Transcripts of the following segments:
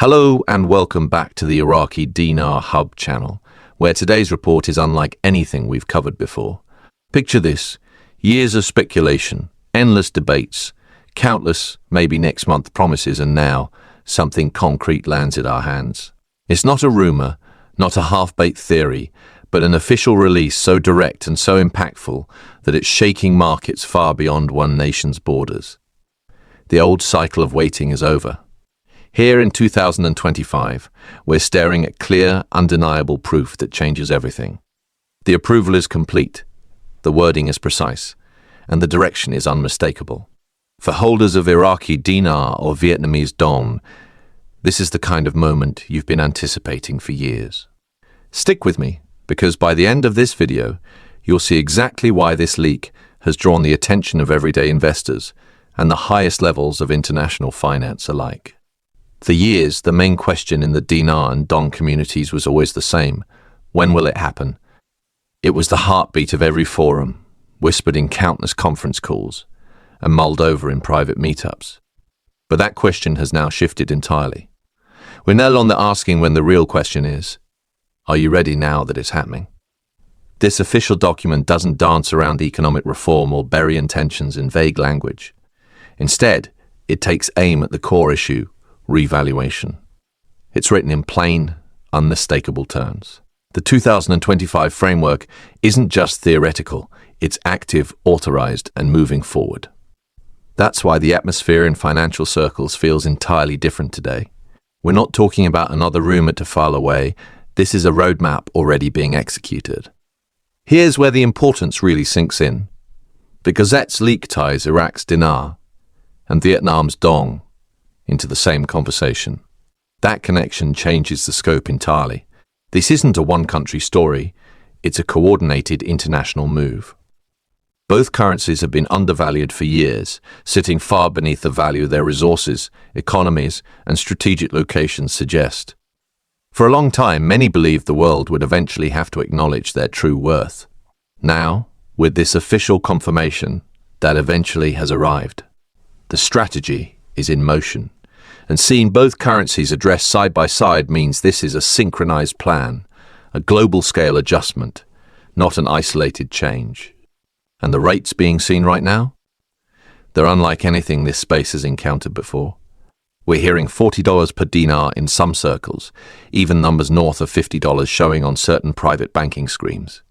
Hello and welcome back to the Iraqi Dinar Hub channel, where today's report is unlike anything we've covered before. Picture this: years of speculation, endless debates, countless maybe next month promises, and now something concrete lands in our hands. It's not a rumor, not a half-baked theory, but an official release so direct and so impactful that it's shaking markets far beyond one nation's borders. The old cycle of waiting is over. Here in 2025, we're staring at clear, undeniable proof that changes everything. The approval is complete, the wording is precise, and the direction is unmistakable. For holders of Iraqi Dinar or Vietnamese Dong, this is the kind of moment you've been anticipating for years. Stick with me, because by the end of this video, you'll see exactly why this leak has drawn the attention of everyday investors and the highest levels of international finance alike. For years, the main question in the Dinar and Dong communities was always the same: when will it happen? It was the heartbeat of every forum, whispered in countless conference calls, and mulled over in private meetups. But that question has now shifted entirely. We're no longer asking when the real question is: are you ready now that it's happening? This official document doesn't dance around economic reform or bury intentions in vague language. Instead, it takes aim at the core issue: revaluation. It's written in plain, unmistakable terms. The 2025 framework isn't just theoretical, it's active, authorized, and moving forward. That's why the atmosphere in financial circles feels entirely different today. We're not talking about another rumor to file away. This is a roadmap already being executed. Here's where the importance really sinks in. The Gazette's leak ties Iraq's Dinar and Vietnam's Dong into the same conversation. That connection changes the scope entirely. This isn't a one-country story, it's a coordinated international move. Both currencies have been undervalued for years, sitting far beneath the value their resources, economies, and strategic locations suggest. For a long time, many believed the world would eventually have to acknowledge their true worth. Now, with this official confirmation, that eventually has arrived. The strategy is in motion, and seeing both currencies addressed side by side means this is a synchronized plan, a global-scale adjustment, not an isolated change. And the rates being seen right now? They're unlike anything this space has encountered before. We're hearing $40 per dinar in some circles, even numbers north of $50 showing on certain private banking screens.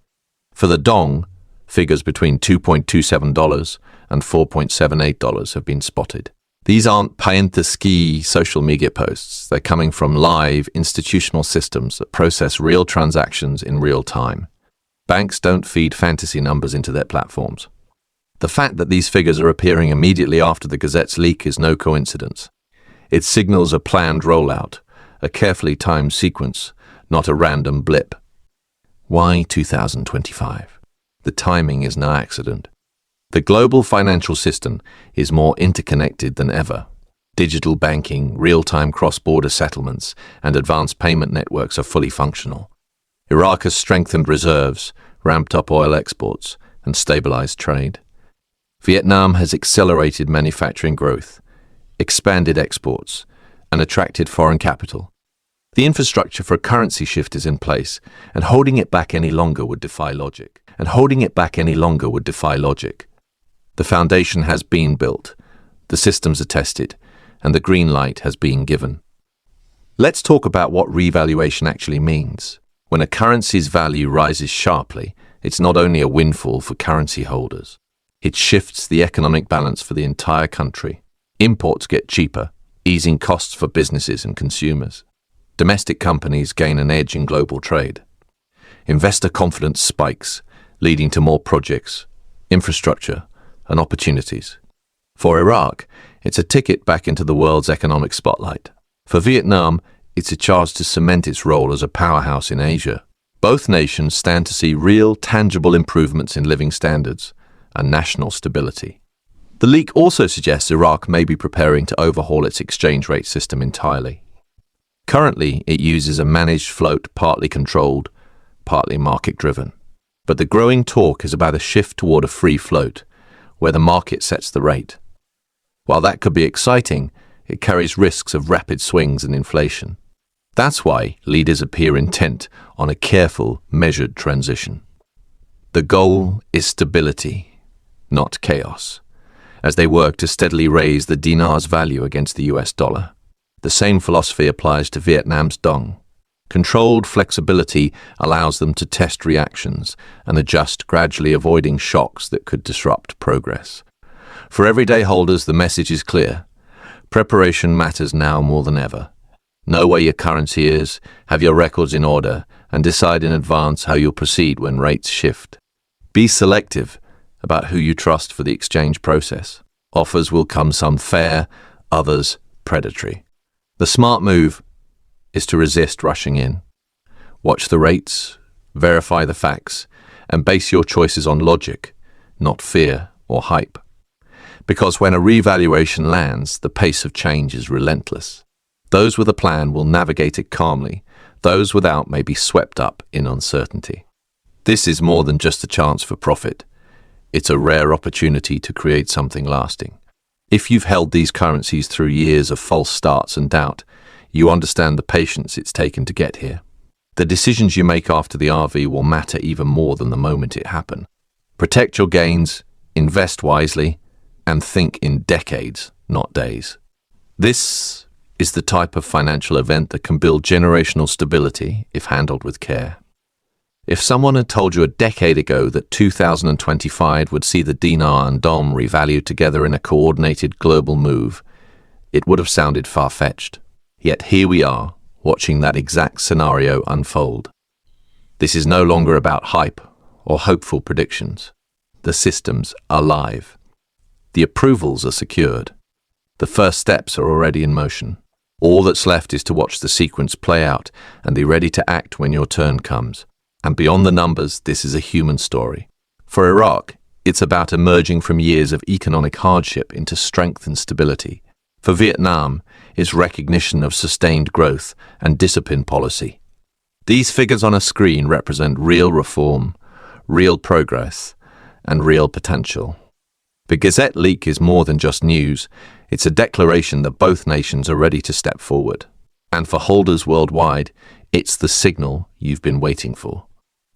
For the Dong, figures between $2.27 and $4.78 have been spotted. These aren't pie-in-the-ski social media posts. They're coming from live institutional systems that process real transactions in real time. Banks don't feed fantasy numbers into their platforms. The fact that these figures are appearing immediately after the Gazette's leak is no coincidence. It signals a planned rollout, a carefully timed sequence, not a random blip. Why 2025? The timing is no accident. The global financial system is more interconnected than ever. Digital banking, real-time cross-border settlements, and advanced payment networks are fully functional. Iraq has strengthened reserves, ramped up oil exports, and stabilized trade. Vietnam has accelerated manufacturing growth, expanded exports, and attracted foreign capital. The infrastructure for a currency shift is in place, and holding it back any longer would defy logic. The foundation has been built, the systems are tested, and the green light has been given. Let's talk about what revaluation actually means. When a currency's value rises sharply, it's not only a windfall for currency holders. It shifts the economic balance for the entire country. Imports get cheaper, easing costs for businesses and consumers. Domestic companies gain an edge in global trade. Investor confidence spikes, leading to more projects, infrastructure, and opportunities. For Iraq, it's a ticket back into the world's economic spotlight. For Vietnam, it's a chance to cement its role as a powerhouse in Asia. Both nations stand to see real, tangible improvements in living standards and national stability. The leak also suggests Iraq may be preparing to overhaul its exchange rate system entirely. Currently, it uses a managed float, partly controlled, partly market-driven. But the growing talk is about a shift toward a free float, where the market sets the rate. While that could be exciting, it carries risks of rapid swings in inflation. That's why leaders appear intent on a careful, measured transition. The goal is stability, not chaos, as they work to steadily raise the dinar's value against the US dollar. The same philosophy applies to Vietnam's Dong. Controlled flexibility allows them to test reactions and adjust, gradually avoiding shocks that could disrupt progress. For everyday holders, the message is clear. Preparation matters now more than ever. Know where your currency is, have your records in order, and decide in advance how you'll proceed when rates shift. Be selective about who you trust for the exchange process. Offers will come some fair, others predatory. The smart move is to resist rushing in. Watch the rates, verify the facts, and base your choices on logic, not fear or hype. Because when a revaluation lands, the pace of change is relentless. Those with a plan will navigate it calmly. Those without may be swept up in uncertainty. This is more than just a chance for profit. It's a rare opportunity to create something lasting. If you've held these currencies through years of false starts and doubt, you understand the patience it's taken to get here. The decisions you make after the RV will matter even more than the moment it happened. Protect your gains, invest wisely, and think in decades, not days. This is the type of financial event that can build generational stability if handled with care. If someone had told you a decade ago that 2025 would see the dinar and dong revalued together in a coordinated global move, it would have sounded far-fetched. Yet here we are, watching that exact scenario unfold. This is no longer about hype or hopeful predictions. The systems are live. The approvals are secured. The first steps are already in motion. All that's left is to watch the sequence play out and be ready to act when your turn comes. And beyond the numbers, this is a human story. For Iraq, it's about emerging from years of economic hardship into strength and stability. For Vietnam, it's recognition of sustained growth and disciplined policy. These figures on a screen represent real reform, real progress, and real potential. The Gazette Leak is more than just news. It's a declaration that both nations are ready to step forward. And for holders worldwide, it's the signal you've been waiting for.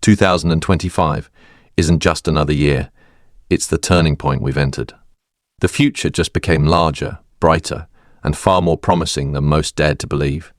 2025 isn't just another year. It's the turning point we've entered. The future just became larger, brighter, and far more promising than most dared to believe.